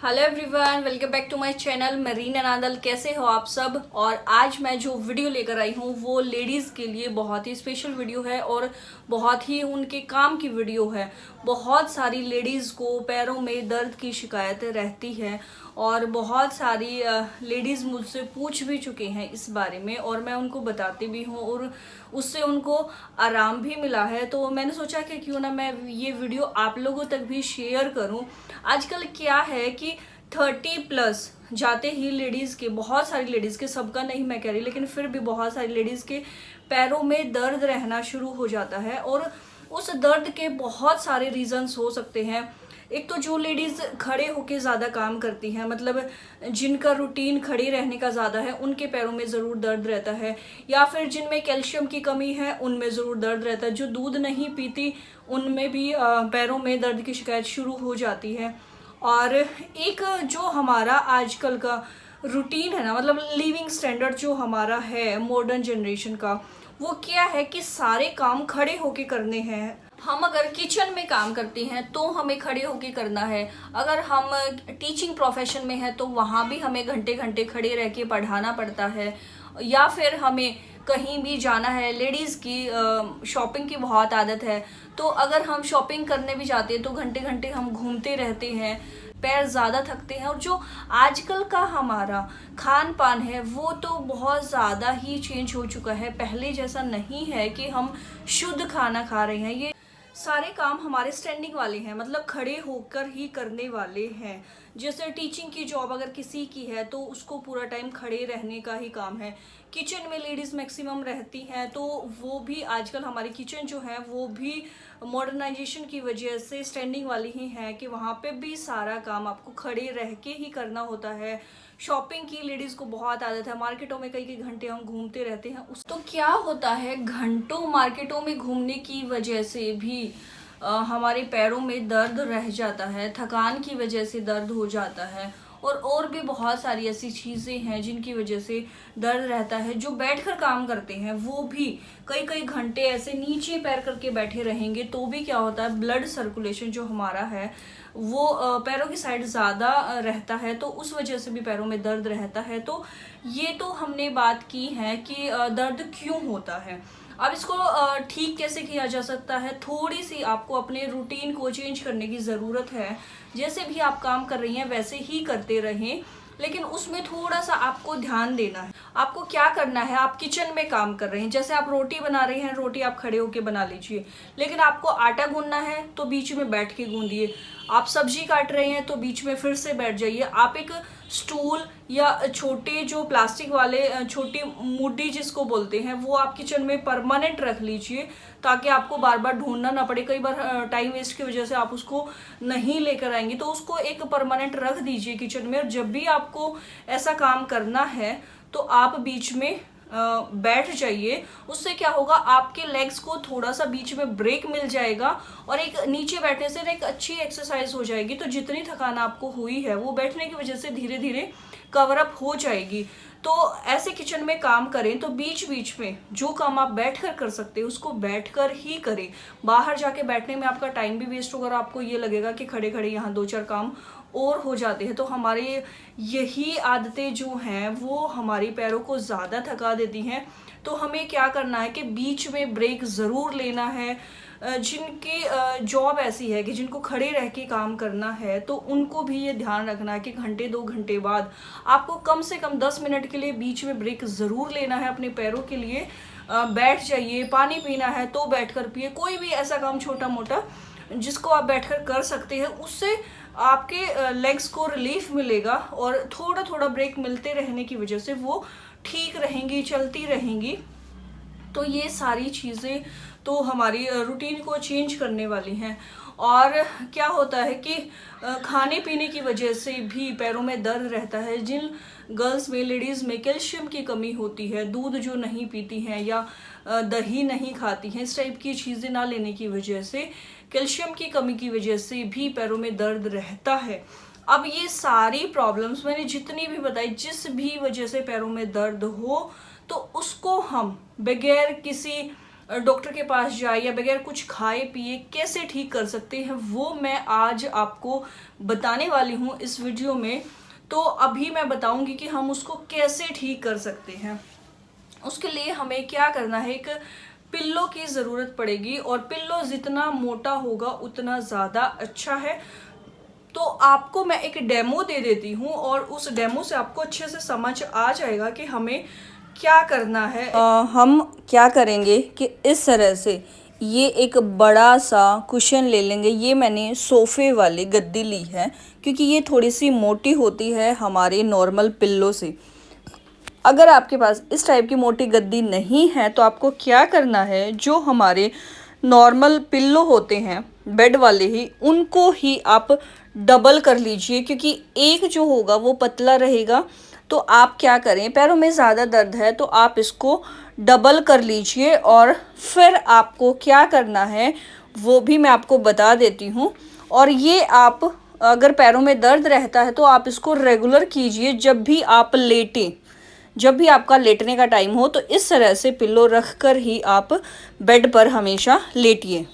Hello everyone, welcome back to my channel मरीन अनादल। कैसे हो आप सब। और आज मैं जो वीडियो लेकर आई हूँ वो लेडीज़ के लिए बहुत ही स्पेशल वीडियो है और बहुत ही उनके काम की वीडियो है। बहुत सारी लेडीज़ को पैरों में दर्द की शिकायतें रहती हैं और बहुत सारी लेडीज़ मुझसे पूछ भी चुके हैं इस बारे में और मैं उनको बताती भी हूँ और उससे उनको आराम भी मिला है। तो मैंने सोचा कि क्यों ना मैं ये वीडियो आप लोगों तक भी शेयर करूँ। आजकल क्या है कि 30+ जाते ही लेडीज़ के, बहुत सारी लेडीज़ के, सबका नहीं मैं कह रही, लेकिन फिर भी बहुत सारी लेडीज़ के पैरों में दर्द रहना शुरू हो जाता है और उस दर्द के बहुत सारे रीजंस हो सकते हैं। एक तो जो लेडीज़ खड़े होके ज़्यादा काम करती हैं, मतलब जिनका रूटीन खड़े रहने का ज़्यादा है, उनके पैरों में ज़रूर दर्द रहता है। या फिर जिनमें कैल्शियम की कमी है उनमें ज़रूर दर्द रहता है। जो दूध नहीं पीती उनमें भी पैरों में दर्द की शिकायत शुरू हो जाती है। और एक जो हमारा आजकल का रूटीन है ना, मतलब लिविंग स्टैंडर्ड जो हमारा है मॉडर्न जनरेशन का, वो क्या है कि सारे काम खड़े होके करने हैं। हम अगर किचन में काम करते हैं तो हमें खड़े होके करना है। अगर हम टीचिंग प्रोफेशन में है तो वहाँ भी हमें घंटे घंटे खड़े रह के पढ़ाना पड़ता है। या फिर हमें कहीं भी जाना है, लेडीज़ की शॉपिंग की बहुत आदत है, तो अगर हम शॉपिंग करने भी जाते हैं तो घंटे घंटे हम घूमते रहते हैं, पैर ज़्यादा थकते हैं। और जो आजकल का हमारा खान पान है वो तो बहुत ज़्यादा ही चेंज हो चुका है। पहले जैसा नहीं है कि हम शुद्ध खाना खा रहे हैं। ये सारे काम हमारे स्टैंडिंग वाले हैं, मतलब खड़े होकर ही करने वाले हैं। जैसे टीचिंग की जॉब अगर किसी की है तो उसको पूरा टाइम खड़े रहने का ही काम है। किचन में लेडीज़ मैक्सिमम रहती हैं तो वो भी आजकल हमारी किचन जो है वो भी मॉडर्नाइजेशन की वजह से स्टैंडिंग वाली ही है कि वहाँ पे भी सारा काम आपको खड़े रह के ही करना होता है। शॉपिंग की लेडीज़ को बहुत आदत है, मार्केटों में कई कई घंटे हम घूमते रहते हैं। उस तो क्या होता है, घंटों मार्केटों में घूमने की वजह से भी हमारे पैरों में दर्द रह जाता है, थकान की वजह से दर्द हो जाता है और भी बहुत सारी ऐसी चीज़ें हैं जिनकी वजह से दर्द रहता है। जो बैठकर काम करते हैं वो भी कई कई घंटे ऐसे नीचे पैर करके बैठे रहेंगे तो भी क्या होता है, ब्लड सर्कुलेशन जो हमारा है वो पैरों की साइड ज़्यादा रहता है, तो उस वजह से भी पैरों में दर्द रहता है। तो ये तो हमने बात की है कि दर्द क्यों होता है। अब इसको ठीक कैसे किया जा सकता है। थोड़ी सी आपको अपने रूटीन को चेंज करने की ज़रूरत है। जैसे भी आप काम कर रही हैं वैसे ही करते रहें, लेकिन उसमें थोड़ा सा आपको ध्यान देना है। आपको क्या करना है, आप किचन में काम कर रहे हैं, जैसे आप रोटी बना रहे हैं, रोटी आप खड़े होके बना लीजिए, लेकिन आपको आटा गूंदना है तो बीच में बैठ के गूंदिए। आप सब्जी काट रहे हैं तो बीच में फिर से बैठ जाइए। आप एक स्टूल या छोटे जो प्लास्टिक वाले छोटी मुड्डी जिसको बोलते हैं वो आप किचन में परमानेंट रख लीजिए, ताकि आपको बार बार ढूंढना ना पड़े। कई बार टाइम वेस्ट की वजह से आप उसको नहीं लेकर आएंगे, तो उसको एक परमानेंट रख दीजिए किचन में। और जब भी आपको ऐसा काम करना है तो आप बीच में बैठ जाइए। उससे क्या होगा, आपके लेग्स को थोड़ा सा बीच में ब्रेक मिल जाएगा और एक नीचे बैठने से एक अच्छी एक्सरसाइज हो जाएगी। तो जितनी थकान आपको हुई है वो बैठने की वजह से धीरे धीरे कवर अप हो जाएगी। तो ऐसे किचन में काम करें तो बीच बीच में जो काम आप बैठकर कर सकते हैं उसको बैठकर ही करें। बाहर जाके बैठने में आपका टाइम भी वेस्ट होगा और आपको ये लगेगा कि खड़े खड़े यहाँ 2-4 काम और हो जाते हैं। तो हमारे यही आदतें जो हैं वो हमारी पैरों को ज़्यादा थका देती हैं। तो हमें क्या करना है कि बीच में ब्रेक ज़रूर लेना है। जिनकी जॉब ऐसी है कि जिनको खड़े रह के काम करना है तो उनको भी ये ध्यान रखना है कि घंटे 2 घंटे बाद आपको कम से कम 10 मिनट के लिए बीच में ब्रेक ज़रूर लेना है अपने पैरों के लिए। बैठ जाइए, पानी पीना है तो बैठकर पिए। कोई भी ऐसा काम छोटा मोटा जिसको आप बैठकर कर सकते हैं, उससे आपके लेग्स को रिलीफ मिलेगा और थोड़ा थोड़ा ब्रेक मिलते रहने की वजह से वो ठीक रहेंगी, चलती रहेंगी। तो ये सारी चीज़ें तो हमारी रूटीन को चेंज करने वाली हैं। और क्या होता है कि खाने पीने की वजह से भी पैरों में दर्द रहता है। जिन गर्ल्स में, लेडीज़ में कैल्शियम की कमी होती है, दूध जो नहीं पीती हैं या दही नहीं खाती हैं, इस टाइप की चीज़ें ना लेने की वजह से, कैल्शियम की कमी की वजह से भी पैरों में दर्द रहता है। अब ये सारी प्रॉब्लम्स मैंने जितनी भी बताई, जिस भी वजह से पैरों में दर्द हो तो उसको हम बगैर किसी डॉक्टर के पास जाए या बगैर कुछ खाए पिए कैसे ठीक कर सकते हैं, वो मैं आज आपको बताने वाली हूँ इस वीडियो में। तो अभी मैं बताऊंगी कि हम उसको कैसे ठीक कर सकते हैं। उसके लिए हमें क्या करना है, एक पिल्लो की ज़रूरत पड़ेगी और पिल्लो जितना मोटा होगा उतना ज़्यादा अच्छा है। तो आपको मैं एक डेमो दे देती हूँ और उस डेमो से आपको अच्छे से समझ आ जाएगा कि हमें क्या करना है। हम क्या करेंगे कि इस तरह से ये एक बड़ा सा कुशन ले लेंगे। ये मैंने सोफ़े वाली गद्दी ली है क्योंकि ये थोड़ी सी मोटी होती है हमारे नॉर्मल पिल्लो से। अगर आपके पास इस टाइप की मोटी गद्दी नहीं है तो आपको क्या करना है, जो हमारे नॉर्मल पिल्लो होते हैं बेड वाले ही, उनको ही आप डबल कर लीजिए क्योंकि एक जो होगा वो पतला रहेगा। तो आप क्या करें, पैरों में ज़्यादा दर्द है तो आप इसको डबल कर लीजिए और फिर आपको क्या करना है वो भी मैं आपको बता देती हूँ। और ये आप अगर पैरों में दर्द रहता है तो आप इसको रेगुलर कीजिए। जब भी आपका लेटने का टाइम हो तो इस तरह से पिल्लो रख कर ही आप बेड पर हमेशा लेटिए।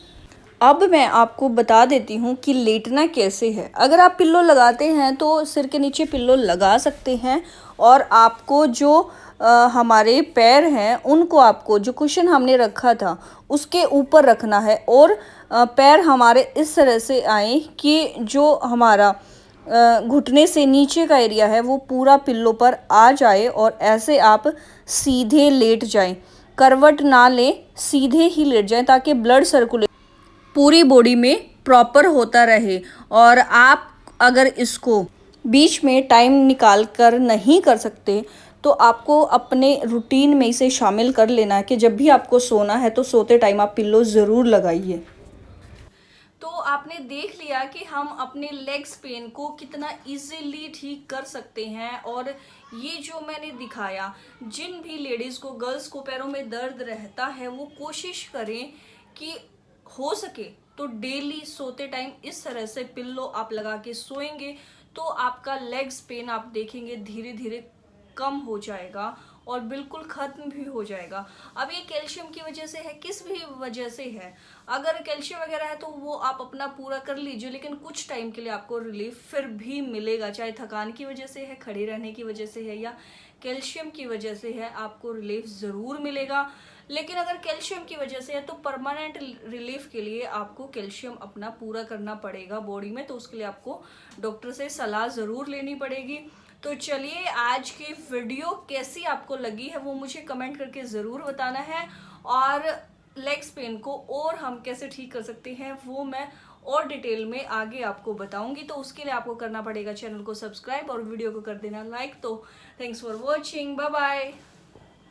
अब मैं आपको बता देती हूँ कि लेटना कैसे है। अगर आप पिल्लो लगाते हैं तो सिर के नीचे पिल्लो लगा सकते हैं और आपको जो हमारे पैर हैं उनको आपको जो कुशन हमने रखा था उसके ऊपर रखना है और पैर हमारे इस तरह से आए कि जो हमारा घुटने से नीचे का एरिया है वो पूरा पिल्लो पर आ जाए और ऐसे आप सीधे लेट जाएं। करवट ना लें, सीधे ही लेट जाएं ताकि ब्लड सर्कुलेशन पूरी बॉडी में प्रॉपर होता रहे। और आप अगर इसको बीच में टाइम निकाल कर नहीं कर सकते तो आपको अपने रूटीन में इसे शामिल कर लेना है कि जब भी आपको सोना है तो सोते टाइम आप पिल्लो ज़रूर लगाइए। तो आपने देख लिया कि हम अपने लेग्स पेन को कितना इजीली ठीक कर सकते हैं। और ये जो मैंने दिखाया, जिन भी लेडीज़ को, गर्ल्स को पैरों में दर्द रहता है वो कोशिश करें कि हो सके तो डेली सोते टाइम इस तरह से पिल्लो आप लगा के सोएंगे तो आपका लेग्स पेन आप देखेंगे धीरे धीरे कम हो जाएगा और बिल्कुल ख़त्म भी हो जाएगा। अब ये कैल्शियम की वजह से है, किस भी वजह से है, अगर कैल्शियम वगैरह है तो वो आप अपना पूरा कर लीजिए, लेकिन कुछ टाइम के लिए आपको रिलीफ फिर भी मिलेगा। चाहे थकान की वजह से है, खड़े रहने की वजह से है या कैल्शियम की वजह से है, आपको रिलीफ ज़रूर मिलेगा। लेकिन अगर कैल्शियम की वजह से है तो परमानेंट रिलीफ के लिए आपको कैल्शियम अपना पूरा करना पड़ेगा बॉडी में। तो उसके लिए आपको डॉक्टर से सलाह ज़रूर लेनी पड़ेगी। तो चलिए, आज की वीडियो कैसी आपको लगी है वो मुझे कमेंट करके ज़रूर बताना है। और लेग्स पेन को और हम कैसे ठीक कर सकते हैं वो मैं और डिटेल में आगे आपको बताऊंगी। तो उसके लिए आपको करना पड़ेगा चैनल को सब्सक्राइब और वीडियो को कर देना लाइक। तो thanks for watching, bye bye.